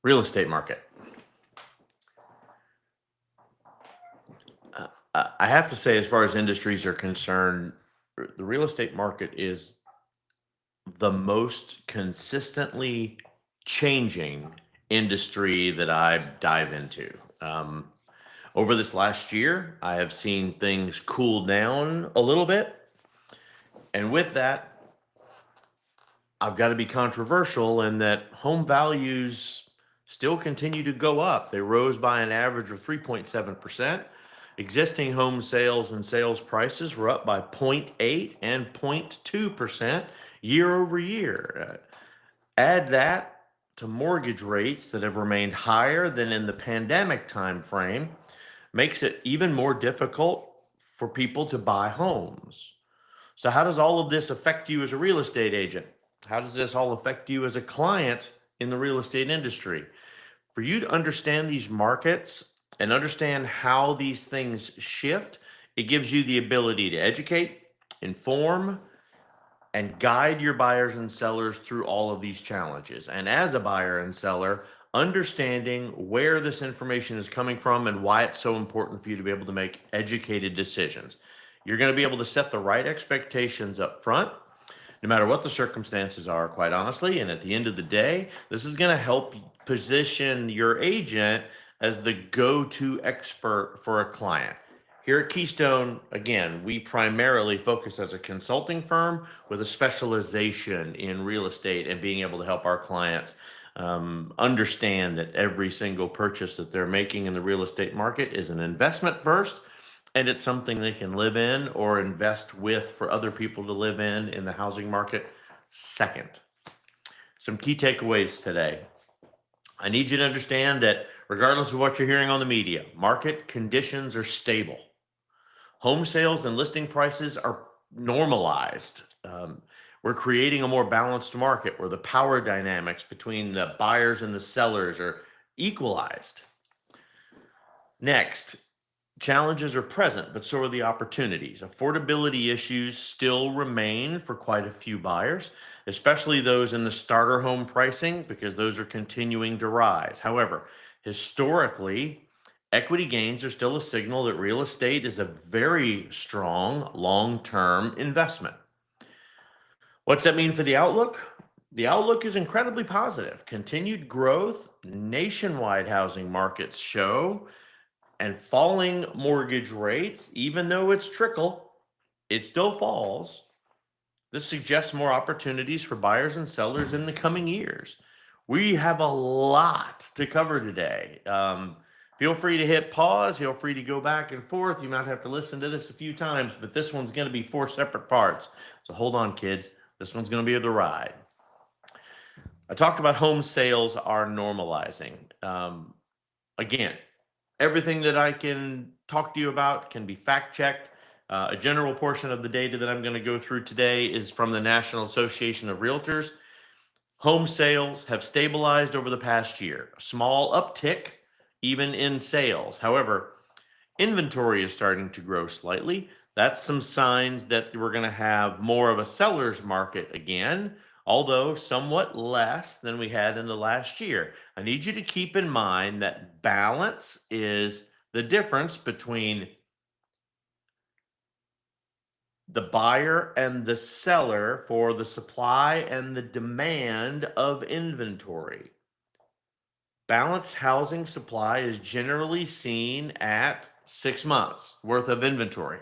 Real estate market. I have to say, as far as industries are concerned, the real estate market is the most consistently changing industry that I dive into. Um, Over this last year, I have seen things cool down a little bit. And with that, I've got to be controversial in that home values still continue to go up. They rose by an average of 3.7%. Existing home sales and sales prices were up by 0.8 and 0.2% year over year. Add that to mortgage rates that have remained higher than in the pandemic time frame, makes it even more difficult for people to buy homes. So, how does all of this affect you as a real estate agent? How does this all affect you as a client in the real estate industry? For you to understand these markets and understand how these things shift, it gives you the ability to educate, inform, and guide your buyers and sellers through all of these challenges. And as a buyer and seller, understanding where this information is coming from and why it's so important for you to be able to make educated decisions. You're going to be able to set the right expectations up front, no matter what the circumstances are, quite honestly. And at the end of the day, this is going to help position your agent as the go-to expert for a client. Here at Keystone, again, we primarily focus as a consulting firm with a specialization in real estate and being able to help our clients understand that every single purchase that they're making in the real estate market is an investment first, and it's something they can live in or invest with for other people to live in the housing market second. Some key takeaways today. I need you to understand that regardless of what you're hearing on the media, market conditions are stable. Home sales and listing prices are normalized. We're creating a more balanced market where the power dynamics between the buyers and the sellers are equalized. Next, challenges are present, but so are the opportunities. Affordability issues still remain for quite a few buyers, especially those in the starter home pricing, because those are continuing to rise. However, historically, equity gains are still a signal that real estate is a very strong long-term investment. What's that mean for the outlook? The outlook is incredibly positive. Continued growth, nationwide housing markets show, and falling mortgage rates, even though it's trickle, it still falls. This suggests more opportunities for buyers and sellers in the coming years. We have a lot to cover today. Feel free to hit pause. Feel free to go back and forth. You might have to listen to this a few times, but this one's going to be 4 separate parts. So hold on, kids. This one's going to be the ride. I talked about home sales are normalizing. Again, everything that I can talk to you about can be fact checked. A general portion of the data that I'm going to go through today is from the National Association of Realtors. Home sales have stabilized over the past year, a small uptick even in sales. However, inventory is starting to grow slightly. That's some signs that we're going to have more of a seller's market again, although somewhat less than we had in the last year. I need you to keep in mind that balance is the difference between the buyer and the seller for the supply and the demand of inventory. Balanced housing supply is generally seen at 6 months worth of inventory.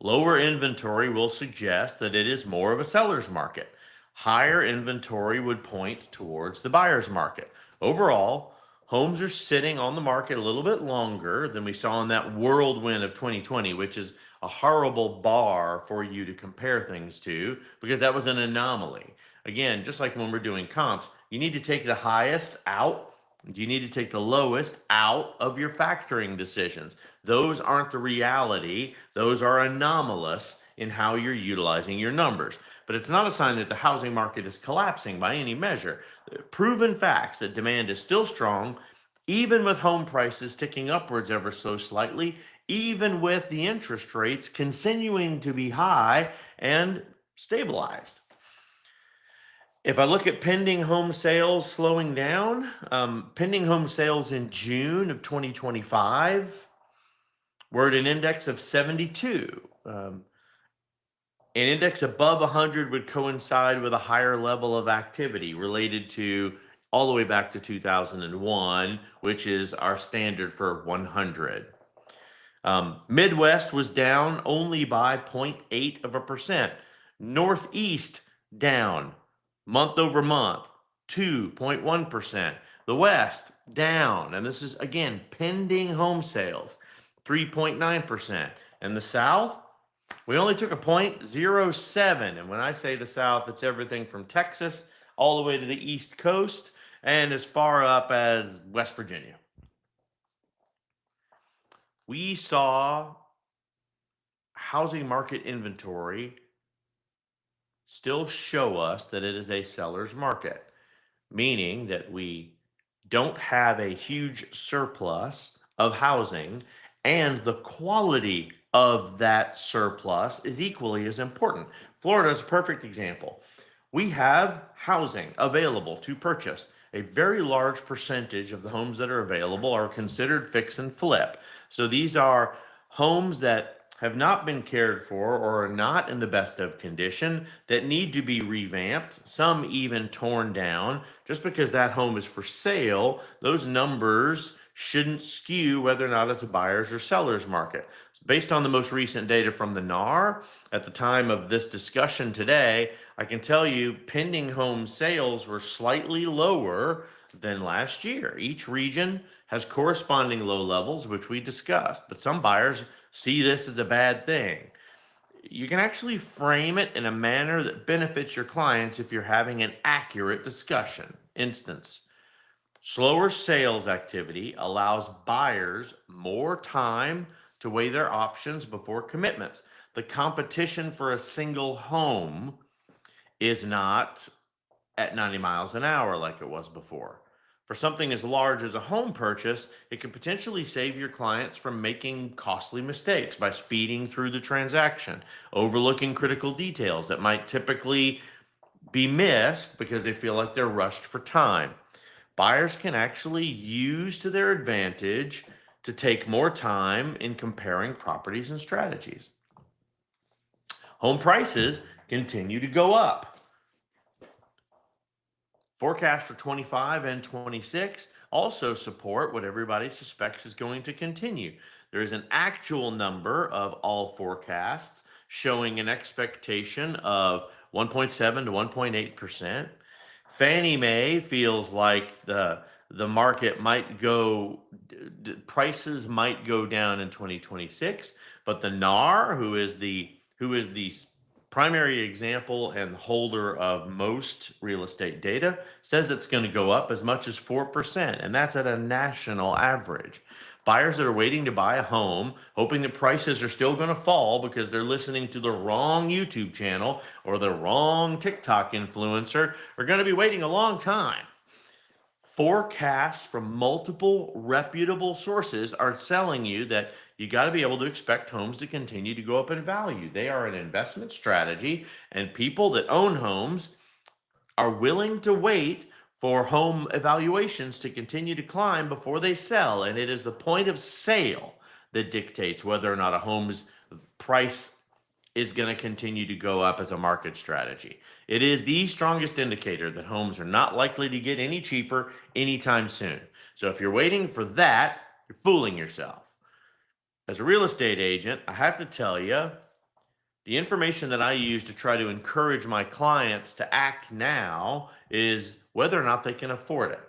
Lower inventory will suggest that it is more of a seller's market. Higher inventory would point towards the buyer's market. Overall, homes are sitting on the market a little bit longer than we saw in that whirlwind of 2020, which is a horrible bar for you to compare things to because that was an anomaly. Again, just like when we're doing comps, you need to take the highest out. You need to take the lowest out of your factoring decisions. Those aren't the reality. Those are anomalous in how you're utilizing your numbers. But it's not a sign that the housing market is collapsing by any measure. Proven facts that demand is still strong, even with home prices ticking upwards ever so slightly, even with the interest rates continuing to be high and stabilized. If I look at pending home sales slowing down, pending home sales in June of 2025 were at an index of 72. An index above 100 would coincide with a higher level of activity related to all the way back to 2001, which is our standard for 100. Midwest was down only by 0.8%. Northeast down month over month, 2.1%. The West down, and this is again pending home sales, 3.9%. And the South, we only took a 0.07. And when I say the South, it's everything from Texas all the way to the East Coast and as far up as West Virginia. We saw housing market inventory still show us that it is a seller's market, meaning that we don't have a huge surplus of housing, and the quality of that surplus is equally as important. Florida is a perfect example. We have housing available to purchase. A very large percentage of the homes that are available are considered fix and flip. So these are homes that have not been cared for or are not in the best of condition that need to be revamped, some even torn down. Just because that home is for sale, those numbers shouldn't skew whether or not it's a buyer's or seller's market. Based on the most recent data from the NAR, at the time of this discussion today, I can tell you pending home sales were slightly lower than last year. Each region has corresponding low levels, which we discussed, but some buyers see this as a bad thing. You can actually frame it in a manner that benefits your clients if you're having an accurate discussion. Instance, slower sales activity allows buyers more time to weigh their options before commitments. The competition for a single home is not at 90 miles an hour like it was before. For something as large as a home purchase, it can potentially save your clients from making costly mistakes by speeding through the transaction, overlooking critical details that might typically be missed because they feel like they're rushed for time. Buyers can actually use to their advantage to take more time in comparing properties and strategies. Home prices continue to go up. Forecasts for 25 and 26 also support what everybody suspects is going to continue. There is an actual number of all forecasts showing an expectation of 1.7 to 1.8%. Fannie Mae feels like the market might go, prices might go down in 2026, but the NAR, who is the primary example and holder of most real estate data, says it's going to go up as much as 4%, and that's at a national average. Buyers that are waiting to buy a home, hoping that prices are still going to fall because they're listening to the wrong YouTube channel or the wrong TikTok influencer, are going to be waiting a long time. Forecasts from multiple reputable sources are telling you that you got to be able to expect homes to continue to go up in value. They are an investment strategy, and people that own homes are willing to wait for home evaluations to continue to climb before they sell. And it is the point of sale that dictates whether or not a home's price is going to continue to go up as a market strategy. It is the strongest indicator that homes are not likely to get any cheaper anytime soon. So if you're waiting for that, you're fooling yourself. As a real estate agent, I have to tell you, the information that I use to try to encourage my clients to act now is whether or not they can afford it.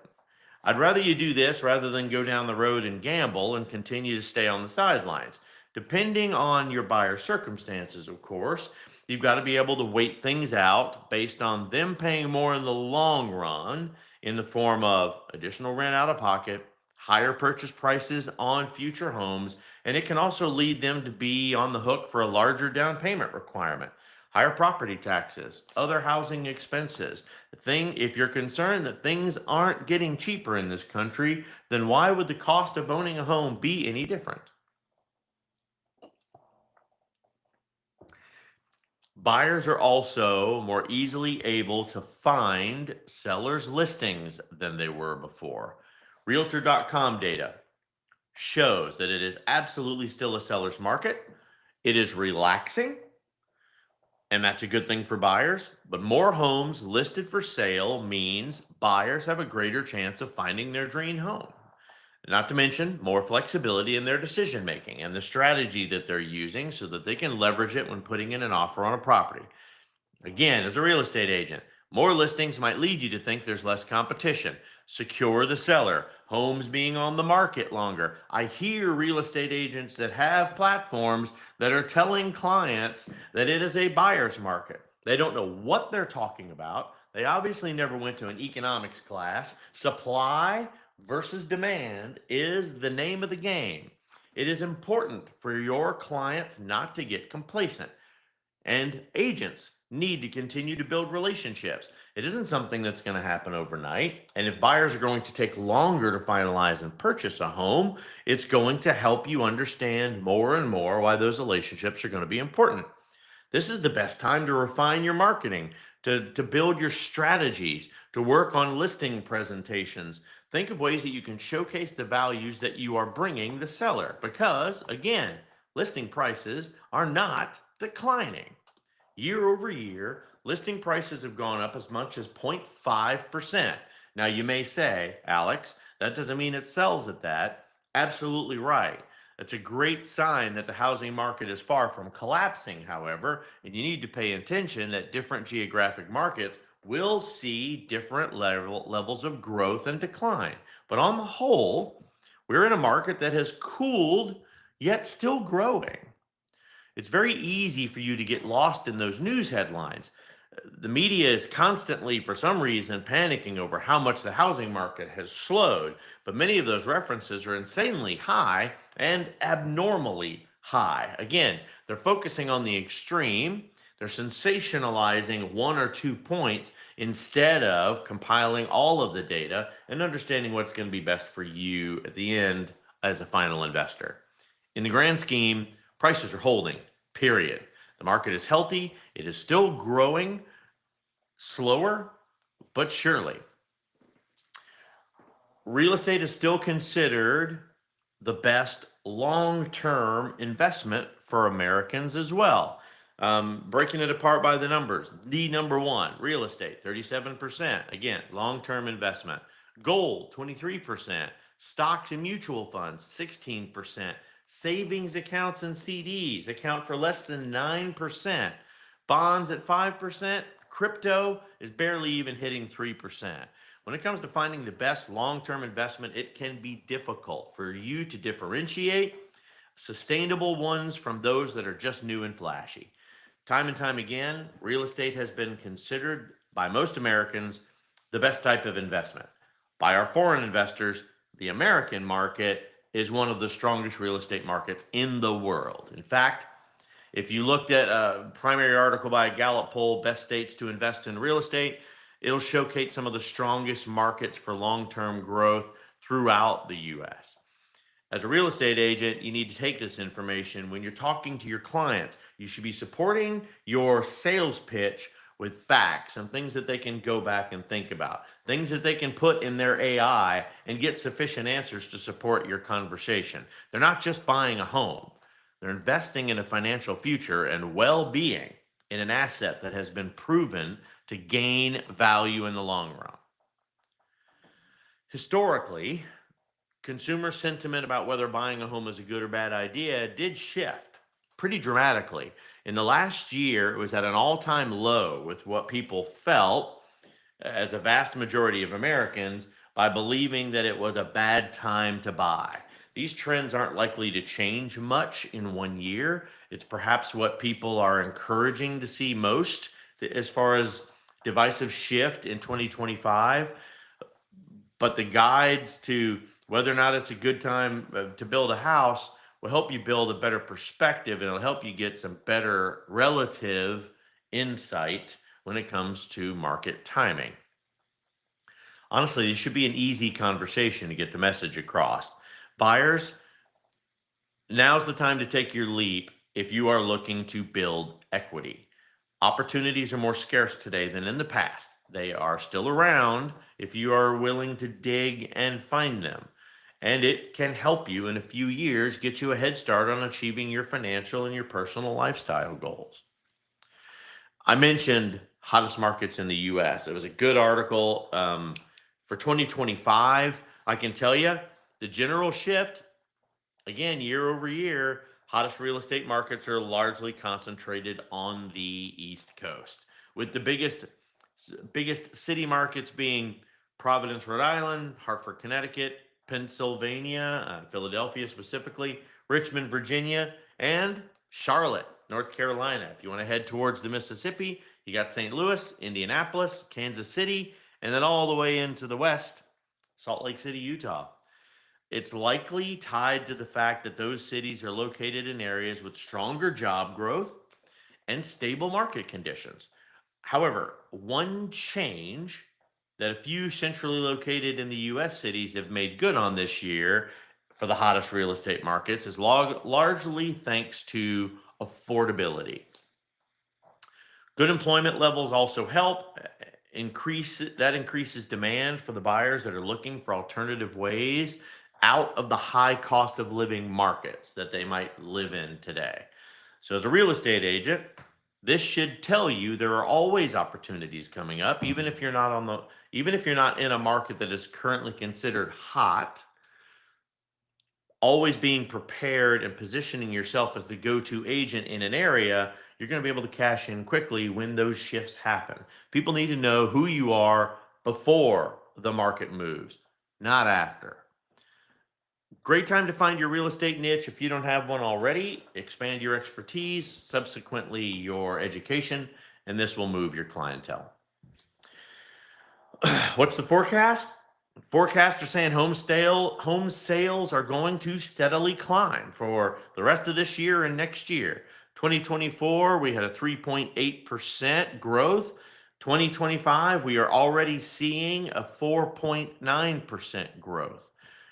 I'd rather you do this rather than go down the road and gamble and continue to stay on the sidelines. Depending on your buyer circumstances, of course, you've got to be able to wait things out based on them paying more in the long run in the form of additional rent out of pocket, higher purchase prices on future homes, and it can also lead them to be on the hook for a larger down payment requirement, higher property taxes, other housing expenses. If you're concerned that things aren't getting cheaper in this country, then why would the cost of owning a home be any different? Buyers are also more easily able to find sellers' listings than they were before. Realtor.com data shows that it is absolutely still a seller's market. It is relaxing, and that's a good thing for buyers. But more homes listed for sale means buyers have a greater chance of finding their dream home. Not to mention more flexibility in their decision making and the strategy that they're using so that they can leverage it when putting in an offer on a property. Again, as a real estate agent, more listings might lead you to think there's less competition. Secure the seller, homes being on the market longer. I hear real estate agents that have platforms that are telling clients that it is a buyer's market. They don't know what they're talking about. They obviously never went to an economics class. Supply versus demand is the name of the game. It is important for your clients not to get complacent. And agents need to continue to build relationships. It isn't something that's going to happen overnight. And if buyers are going to take longer to finalize and purchase a home, it's going to help you understand more and more why those relationships are going to be important. This is the best time to refine your marketing, to build your strategies, to work on listing presentations. Think of ways that you can showcase the values that you are bringing the seller because, again, listing prices are not declining. Year over year, listing prices have gone up as much as 0.5%. Now, you may say, Alex, that doesn't mean it sells at that. Absolutely right. That's a great sign that the housing market is far from collapsing, however, and you need to pay attention that different geographic markets will see different levels of growth and decline. But on the whole, we're in a market that has cooled yet still growing. It's very easy for you to get lost in those news headlines. The media is constantly, for some reason, panicking over how much the housing market has slowed, but many of those references are insanely high and abnormally high. Again, they're focusing on the extreme. They're sensationalizing one or 2 points instead of compiling all of the data and understanding what's going to be best for you at the end as a final investor. In the grand scheme, prices are holding, period. The market is healthy. It is still growing slower, but surely. Real estate is still considered the best long term investment for Americans as well. Breaking it apart by the numbers, the number one, real estate, 37%. Again, long term investment. Gold, 23%. Stocks and mutual funds, 16%. Savings accounts and CDs account for less than 9%. Bonds at 5%. Crypto is barely even hitting 3%. When it comes to finding the best long term investment, it can be difficult for you to differentiate sustainable ones from those that are just new and flashy. Time and time again, real estate has been considered by most Americans the best type of investment. By our foreign investors, the American market is one of the strongest real estate markets in the world. In fact, if you looked at a primary article by a Gallup poll, Best States to Invest in Real Estate, it'll showcase some of the strongest markets for long term growth throughout the US. As a real estate agent, you need to take this information when you're talking to your clients. You should be supporting your sales pitch with facts and things that they can go back and think about, things that they can put in their AI and get sufficient answers to support your conversation. They're not just buying a home, they're investing in a financial future and well being in an asset that has been proven to gain value in the long run. Historically, consumer sentiment about whether buying a home is a good or bad idea did shift pretty dramatically. In the last year, it was at an all time low with what people felt as a vast majority of Americans by believing that it was a bad time to buy. These trends aren't likely to change much in 1 year. It's perhaps what people are encouraging to see most as far as divisive shift in 2025. But the guides to whether or not it's a good time to build a house will help you build a better perspective and it'll help you get some better relative insight when it comes to market timing. Honestly, this should be an easy conversation to get the message across. Buyers, now's the time to take your leap if you are looking to build equity. Opportunities are more scarce today than in the past. They are still around if you are willing to dig and find them. And it can help you in a few years get you a head start on achieving your financial and your personal lifestyle goals. I mentioned hottest markets in the US. It was a good article for 2025. I can tell you the general shift, again, year over year, hottest real estate markets are largely concentrated on the East Coast, with the biggest city markets being Providence, Rhode Island, Hartford, Connecticut, Pennsylvania, Philadelphia specifically, Richmond, Virginia, and Charlotte, North Carolina. If you want to head towards the Mississippi, you got St. Louis, Indianapolis, Kansas City, and then all the way into the west, Salt Lake City, Utah. It's likely tied to the fact that those cities are located in areas with stronger job growth and stable market conditions. However, one change that a few centrally located in the US cities have made good on this year for the hottest real estate markets is largely thanks to affordability. Good employment levels also help increases demand for the buyers that are looking for alternative ways out of the high cost of living markets that they might live in today. So as a real estate agent, this should tell you there are always opportunities coming up, even if you're not in a market that is currently considered hot. Always being prepared and positioning yourself as the go-to agent in an area, you're going to be able to cash in quickly when those shifts happen. People need to know who you are before the market moves, not after. Great time to find your real estate niche if you don't have one already. Expand your expertise, subsequently your education, and this will move your clientele. What's the forecast? Forecasts are saying home sales are going to steadily climb for the rest of this year and next year. 2024, we had a 3.8% growth. 2025, we are already seeing a 4.9% growth.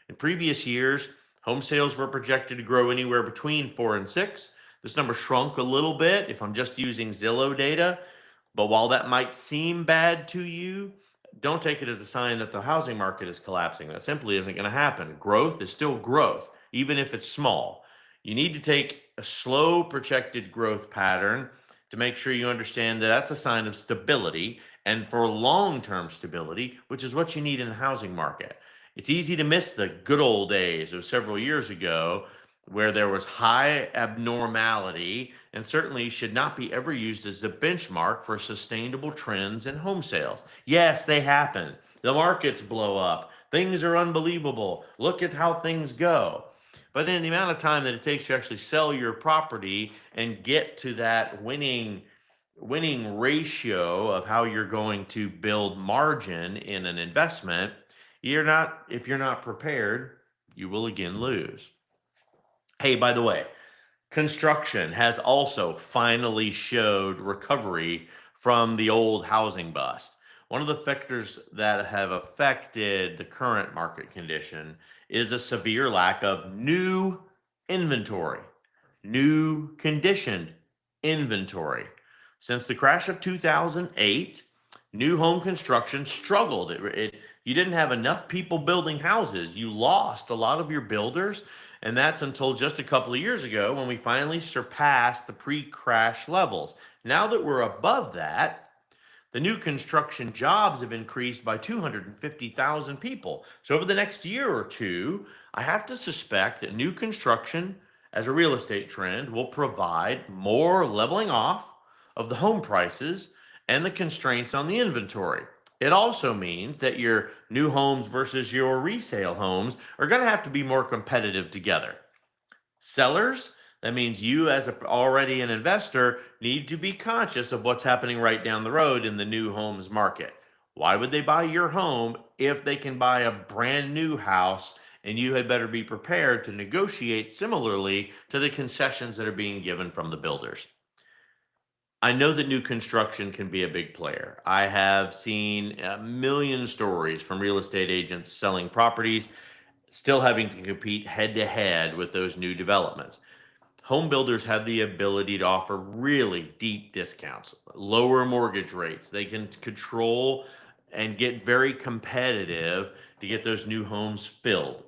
In previous years, home sales were projected to grow anywhere between 4 and 6. This number shrunk a little bit if I'm just using Zillow data. But while that might seem bad to you, don't take it as a sign that the housing market is collapsing. That simply isn't going to happen. Growth is still growth, even if it's small. You need to take a slow projected growth pattern to make sure you understand that that's a sign of stability, and for long-term stability, which is what you need in the housing market. It's easy to miss the good old days of several years ago where there was high abnormality, and certainly should not be ever used as the benchmark for sustainable trends in home sales. Yes, they happen. The markets blow up. Things are unbelievable. Look at how things go. But in the amount of time that it takes to actually sell your property and get to that winning ratio of how you're going to build margin in an investment, if you're not prepared, you will again lose. Hey, by the way, construction has also finally showed recovery from the old housing bust. One of the factors that have affected the current market condition is a severe lack of new inventory, new conditioned inventory. Since the crash of 2008, new home construction struggled. You didn't have enough people building houses. You lost a lot of your builders. And that's until just a couple of years ago when we finally surpassed the pre-crash levels. Now that we're above that, the new construction jobs have increased by 250,000 people. So over the next year or two, I have to suspect that new construction as a real estate trend will provide more leveling off of the home prices and the constraints on the inventory. It also means that your new homes versus your resale homes are going to have to be more competitive together. Sellers, that means you as already an investor need to be conscious of what's happening right down the road in the new homes market. Why would they buy your home if they can buy a brand new house? And you had better be prepared to negotiate similarly to the concessions that are being given from the builders. I know that new construction can be a big player. I have seen a million stories from real estate agents selling properties, still having to compete head to head with those new developments. home builders have the ability to offer really deep discounts, lower mortgage rates. They can control and get very competitive to get those new homes filled.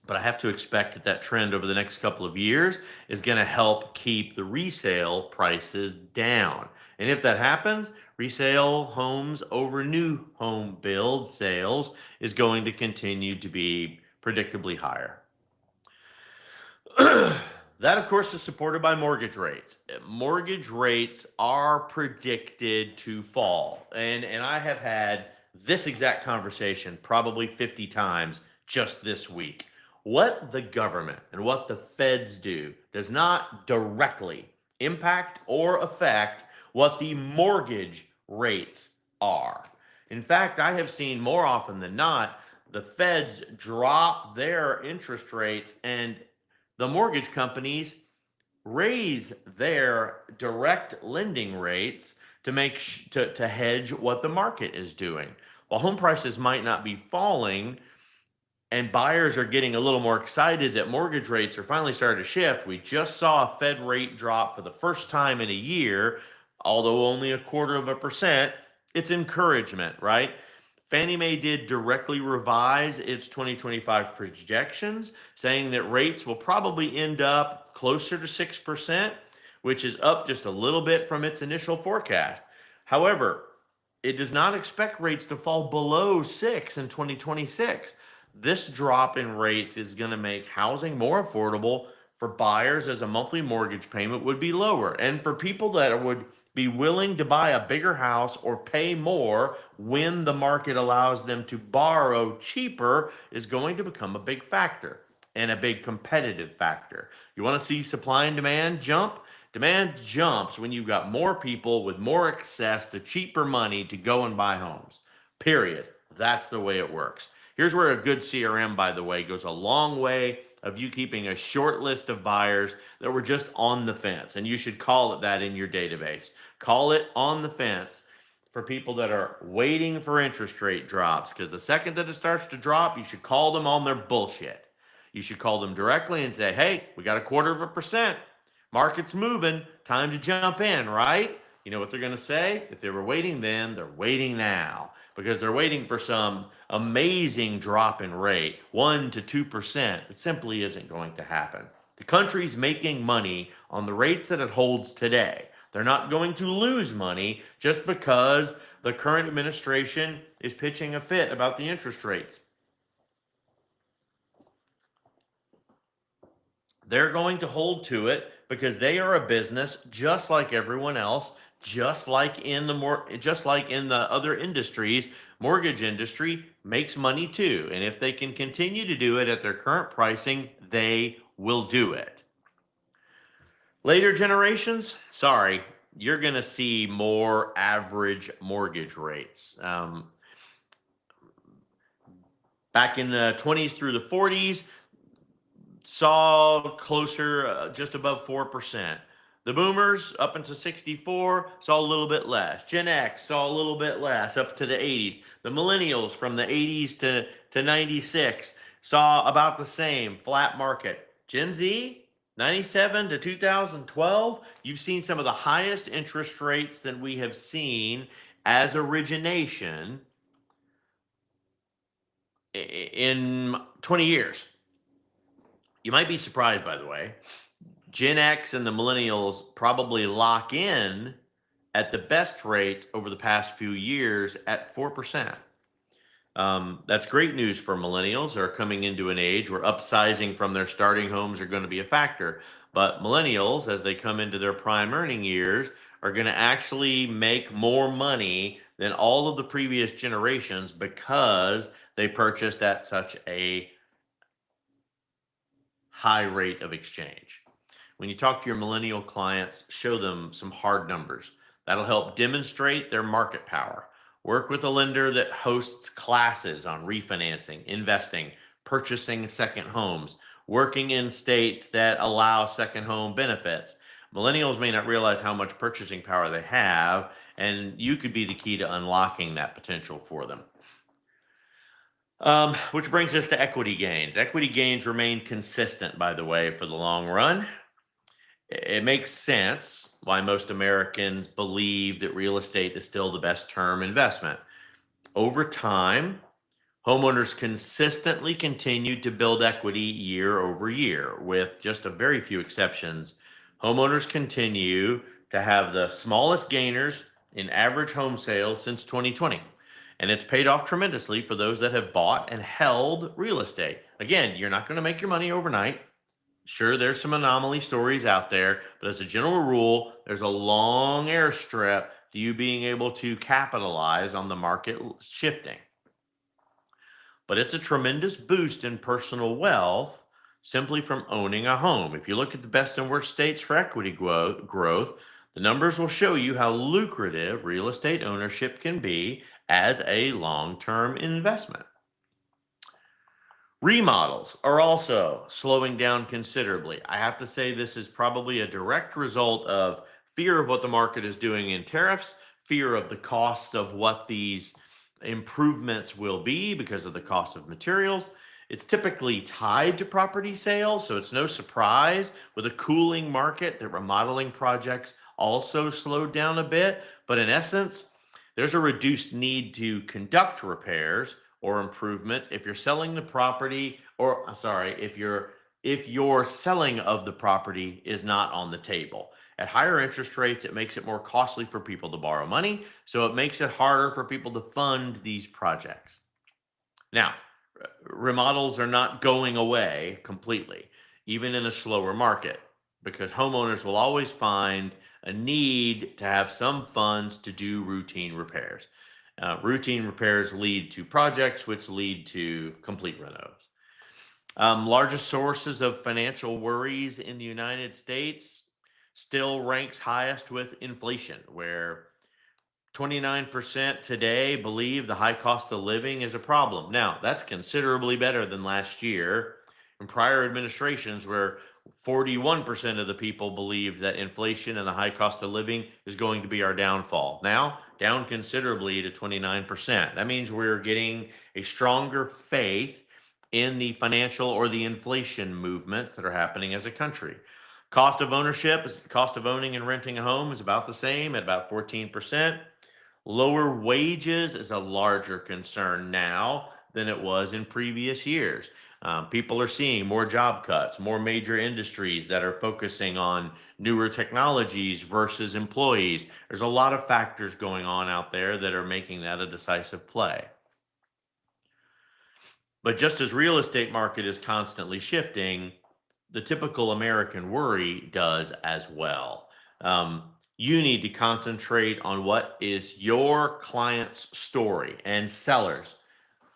But I have to expect that that trend over the next couple of years is going to help keep the resale prices down. And if that happens, resale homes over new home build sales is going to continue to be predictably higher. That, of course, is supported by mortgage rates. Mortgage rates are predicted to fall. And I have had this exact conversation probably 50 times just this week. What the government and what the feds do does not directly impact or affect what the mortgage rates are. In fact, I have seen more often than not the feds drop their interest rates and the mortgage companies raise their direct lending rates to to hedge what the market is doing. While home prices might not be falling and buyers are getting a little more excited that mortgage rates are finally starting to shift, we just saw a Fed rate drop for the first time in a year, although only 1/4%. It's encouragement, right? Fannie Mae did directly revise its 2025 projections, saying that rates will probably end up closer to 6%, which is up just a little bit from its initial forecast. However, it does not expect rates to fall below 6 in 2026. This drop in rates is going to make housing more affordable for buyers, as a monthly mortgage payment would be lower. And for people that would be willing to buy a bigger house or pay more when the market allows them to borrow cheaper is going to become a big factor and a big competitive factor. You want to see supply and demand jump? Demand jumps when you've got more people with more access to cheaper money to go and buy homes. Period. That's the way it works. Here's where a good CRM, by the way, goes a long way of you keeping a short list of buyers that were just on the fence. And you should call it that in your database. Call it on the fence for people that are waiting for interest rate drops. Because the second that it starts to drop, you should call them on their bullshit. You should call them directly and say, hey, we got 1/4%. Market's moving. Time to jump in, right? You know what they're going to say? If they were waiting then, they're waiting now, because they're waiting for some amazing drop in rate, 1 to 2%. That simply isn't going to happen. The country's making money on the rates that it holds today. They're not going to lose money just because the current administration is pitching a fit about the interest rates. They're going to hold to it because they are a business just like everyone else, just like in the other industries. Mortgage industry makes money too, and if they can continue to do it at their current pricing, they will do it. Later generations, sorry, you're going to see more average mortgage rates. Back in the 20s through the 40s, saw closer, just above 4%. The boomers up into 64 saw a little bit less. Gen X saw a little bit less up to the 80s. The millennials from the 80s to 96 saw about the same flat market. Gen Z, 97 to 2012, you've seen some of the highest interest rates that we have seen as origination in 20 years. You might be surprised, by the way. Gen X and the millennials probably lock in at the best rates over the past few years at 4%. That's great news for millennials. They're coming into an age where upsizing from their starting homes are going to be a factor. But millennials, as they come into their prime earning years, are going to actually make more money than all of the previous generations because they purchased at such a high rate of exchange. When you talk to your millennial clients, show them some hard numbers. That'll help demonstrate their market power. Work with a lender that hosts classes on refinancing, investing, purchasing second homes, working in states that allow second home benefits. Millennials may not realize how much purchasing power they have, and you could be the key to unlocking that potential for them. Which brings us to equity gains. Equity gains remain consistent, by the way, for the long run. It makes sense why most Americans believe that real estate is still the best term investment. Over time, homeowners consistently continued to build equity year over year, with just a very few exceptions. Homeowners continue to have the smallest gainers in average home sales since 2020. And it's paid off tremendously for those that have bought and held real estate. Again, you're not going to make your money overnight. Sure, there's some anomaly stories out there, but as a general rule, there's a long airstrip to you being able to capitalize on the market shifting. But it's a tremendous boost in personal wealth simply from owning a home. If you look at the best and worst states for equity growth, the numbers will show you how lucrative real estate ownership can be as a long term investment. Remodels are also slowing down considerably. I have to say, this is probably a direct result of fear of what the market is doing in tariffs, fear of the costs of what these improvements will be because of the cost of materials. It's typically tied to property sales, so it's no surprise with a cooling market that remodeling projects also slowed down a bit. But in essence, there's a reduced need to conduct repairs or improvements if you're selling the property, or sorry, if your selling of the property is not on the table. At higher interest rates, it makes it more costly for people to borrow money, so it makes it harder for people to fund these projects. Now, remodels are not going away completely, even in a slower market, because homeowners will always find a need to have some funds to do routine repairs. Routine repairs lead to projects, which lead to complete renos. Largest sources of financial worries in the United States still ranks highest with inflation, where 29% today believe the high cost of living is a problem. Now, that's considerably better than last year in prior administrations, where 41% of the people believed that inflation and the high cost of living is going to be our downfall. Now, down considerably to 29%. That means we're getting a stronger faith in the financial or the inflation movements that are happening as a country. Cost of ownership, cost of owning and renting a home is about the same at about 14%. Lower wages is a larger concern now than it was in previous years. People are seeing more job cuts, more major industries that are focusing on newer technologies versus employees. There's a lot of factors going on out there that are making that a decisive play. But just as real estate market is constantly shifting, the typical American worry does as well. You need to concentrate on what is your client's story. And sellers,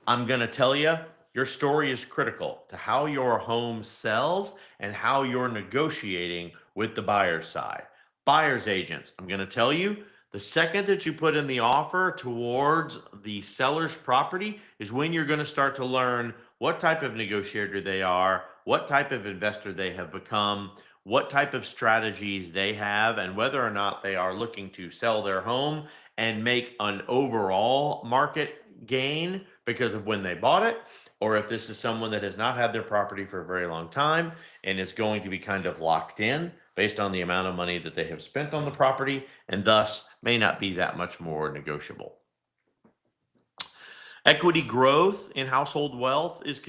I'm going to tell you, your story is critical to how your home sells and how you're negotiating with the buyer's side. Buyer's agents, I'm going to tell you, the second that you put in the offer towards the seller's property is when you're going to start to learn what type of negotiator they are, what type of investor they have become, what type of strategies they have, and whether or not they are looking to sell their home and make an overall market gain because of when they bought it, or if this is someone that has not had their property for a very long time and is going to be kind of locked in based on the amount of money that they have spent on the property, and thus may not be that much more negotiable. Equity growth in household wealth is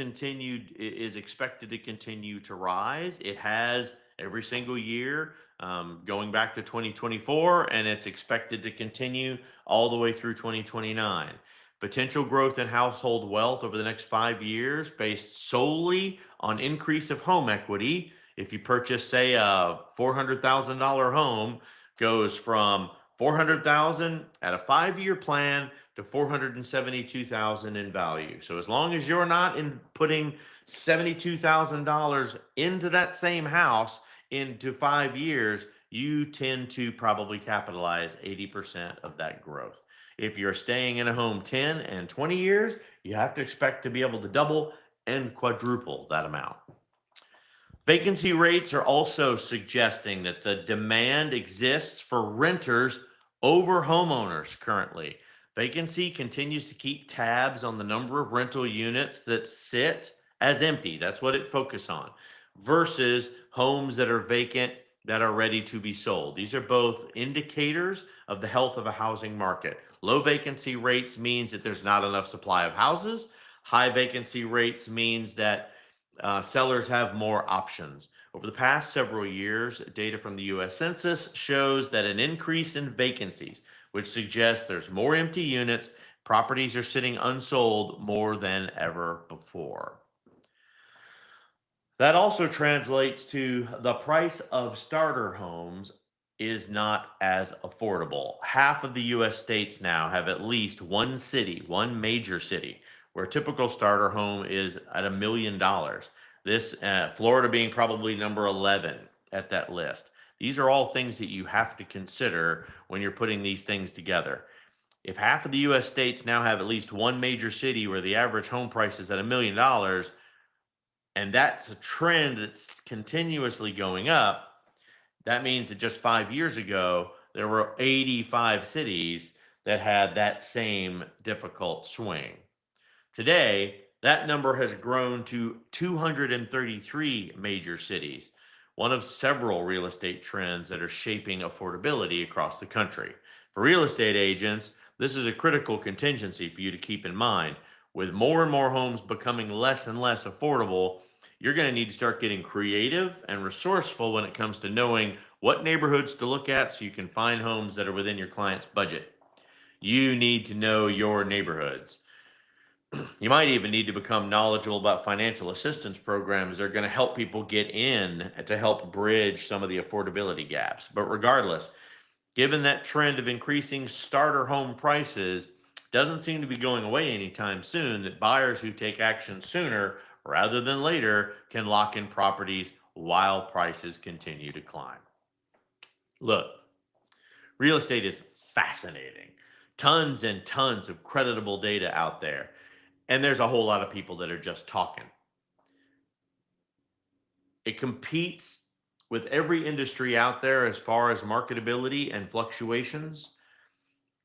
expected to continue to rise. It has every single year, going back to 2024, and it's expected to continue all the way through 2029. Potential growth in household wealth over the next 5 years based solely on increase of home equity. If you purchase, say, a $400,000 home, goes from 400,000 at a 5-year plan to 472,000 in value. So as long as you're not putting $72,000 into that same house into 5 years, you tend to probably capitalize 80% of that growth. If you're staying in a home 10 and 20 years, you have to expect to be able to double and quadruple that amount. Vacancy rates are also suggesting that the demand exists for renters over homeowners currently. Vacancy continues to keep tabs on the number of rental units that sit as empty. That's what it focuses on, versus homes that are vacant that are ready to be sold. These are both indicators of the health of a housing market. Low vacancy rates means that there's not enough supply of houses. High vacancy rates means that sellers have more options. Over the past several years, data from the US Census shows that an increase in vacancies, which suggests there's more empty units, properties are sitting unsold more than ever before. That also translates to the price of starter homes is not as affordable. Half of the US states now have at least one city, one major city, where a typical starter home is at $1 million. This, Florida being probably number 11 at that list. These are all things that you have to consider when you're putting these things together. If half of the US states now have at least one major city where the average home price is at $1 million, and that's a trend that's continuously going up, that means that just 5 years ago, there were 85 cities that had that same difficult swing. Today, that number has grown to 233 major cities, one of several real estate trends that are shaping affordability across the country. For real estate agents, this is a critical contingency for you to keep in mind. With more and more homes becoming less and less affordable, you're going to need to start getting creative and resourceful when it comes to knowing what neighborhoods to look at so you can find homes that are within your client's budget. You need to know your neighborhoods. You might even need to become knowledgeable about financial assistance programs that are going to help people get in and to help bridge some of the affordability gaps. But regardless, given that trend of increasing starter home prices doesn't seem to be going away anytime soon, that buyers who take action sooner rather than later can lock in properties while prices continue to climb. Look, real estate is fascinating. Tons and tons of creditable data out there. And there's a whole lot of people that are just talking. It competes with every industry out there as far as marketability and fluctuations.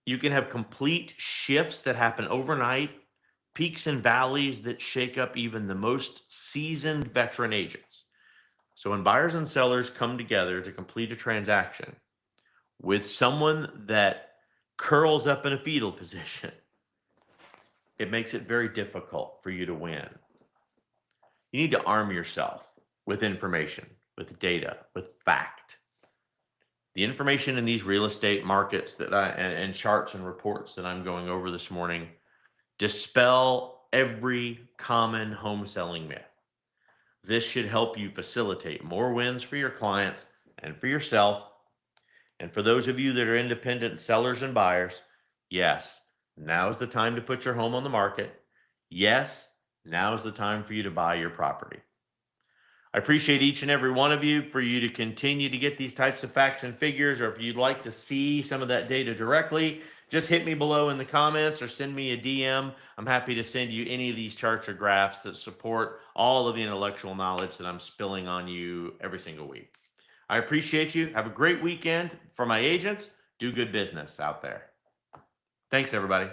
You can have complete shifts that happen overnight, peaks and valleys that shake up even the most seasoned veteran agents. So when buyers and sellers come together to complete a transaction with someone that curls up in a fetal position, it makes it very difficult for you to win. You need to arm yourself with information, with data, with fact. The information in these real estate markets and charts and reports that I'm going over this morning dispel every common home selling myth. This should help you facilitate more wins for your clients and for yourself. And for those of you that are independent sellers and buyers, yes, now is the time to put your home on the market. Yes, now is the time for you to buy your property. I appreciate each and every one of you for you to continue to get these types of facts and figures, or if you'd like to see some of that data directly, just hit me below in the comments or send me a DM. I'm happy to send you any of these charts or graphs that support all of the intellectual knowledge that I'm spilling on you every single week. I appreciate you. Have a great weekend. For my agents, do good business out there. Thanks, everybody.